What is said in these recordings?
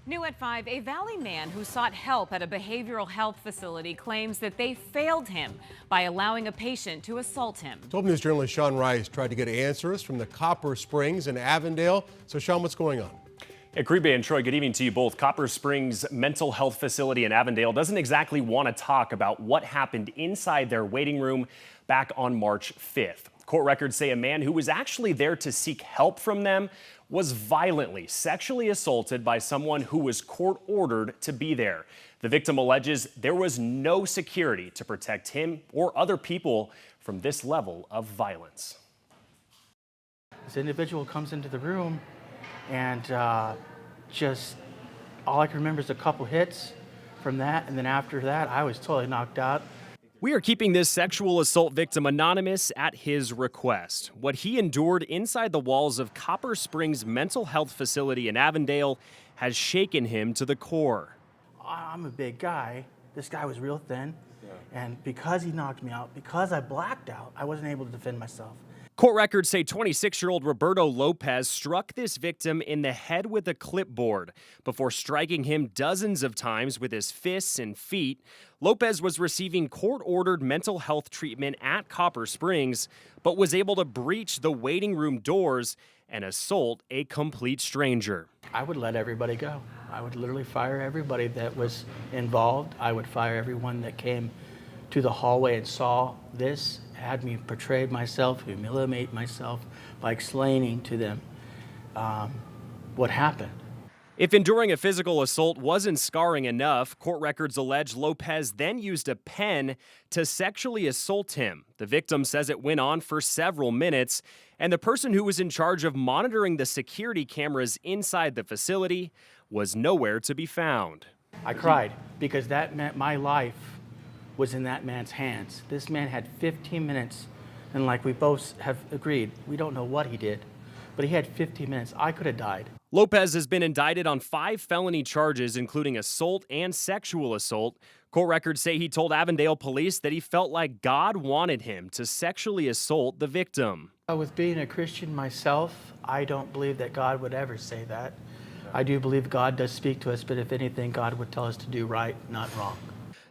New at 5, a Valley man who sought help at a behavioral health facility claims that they failed him by allowing a patient to assault him. 12 News journalist Sean Rice tried to get answers from the Copper Springs in Avondale. So, Sean, what's going on? Hey, Kribe and Troy, good evening to you both. Copper Springs Mental Health Facility in Avondale doesn't exactly want to talk about what happened inside their waiting room back on March 5th. Court records say a man who was actually there to seek help from them was violently sexually assaulted by someone who was court-ordered to be there. The victim alleges there was no security to protect him or other people from this level of violence. This individual comes into the room and just all I can remember is a couple hits from that, and then after that I was totally knocked out. We are keeping this sexual assault victim anonymous at his request. What he endured inside the walls of Copper Springs Mental Health Facility in Avondale has shaken him to the core. I'm a big guy. This guy was real thin, and because he knocked me out, because I blacked out, I wasn't able to defend myself. Court records say 26-year-old Roberto Lopez struck this victim in the head with a clipboard before striking him dozens of times with his fists and feet. Lopez was receiving court-ordered mental health treatment at Copper Springs, but was able to breach the waiting room doors and assault a complete stranger. I would let everybody go. I would literally fire everybody that was involved. I would fire everyone that came to the hallway and saw this, had me portray myself, humiliate myself by explaining to them what happened. If enduring a physical assault wasn't scarring enough, court records allege Lopez then used a pen to sexually assault him. The victim says it went on for several minutes, and the person who was in charge of monitoring the security cameras inside the facility was nowhere to be found. I cried because that meant my life was in that man's hands. This man had 15 minutes, and like we both have agreed, we don't know what he did, but he had 15 minutes. I could have died. Lopez has been indicted on 5 felony charges, including assault and sexual assault. Court records say he told Avondale police that he felt like God wanted him to sexually assault the victim. With being a Christian myself, I don't believe that God would ever say that. I do believe God does speak to us, but if anything, God would tell us to do right, not wrong.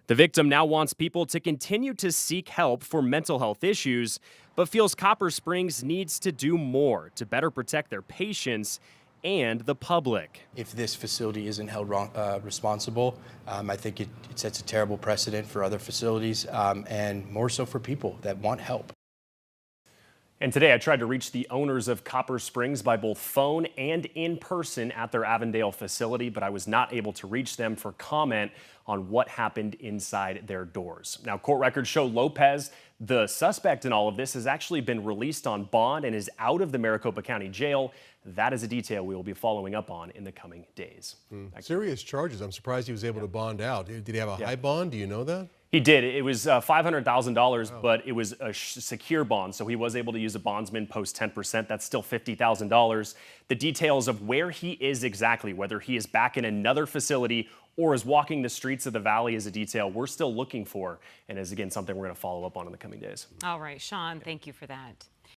The victim now wants people to continue to seek help for mental health issues, but feels Copper Springs needs to do more to better protect their patients and the public. If this facility isn't held responsible, I think it sets a terrible precedent for other facilities and more so for people that want help. And today I tried to reach the owners of Copper Springs by both phone and in person at their Avondale facility, but I was not able to reach them for comment on what happened inside their doors. Now, court records show Lopez, the suspect in all of this, has actually been released on bond and is out of the Maricopa County Jail. That is a detail we will be following up on in the coming days. Serious charges. I'm surprised he was able to bond out. Did he have a high bond? Do you know that? He did. It was $500,000, but it was a secure bond, so he was able to use a bondsman post 10%. That's still $50,000. The details of where he is exactly, whether he is back in another facility or is walking the streets of the valley, is a detail we're still looking for, and is again something we're going to follow up on in the coming days. All right, Sean, thank you for that.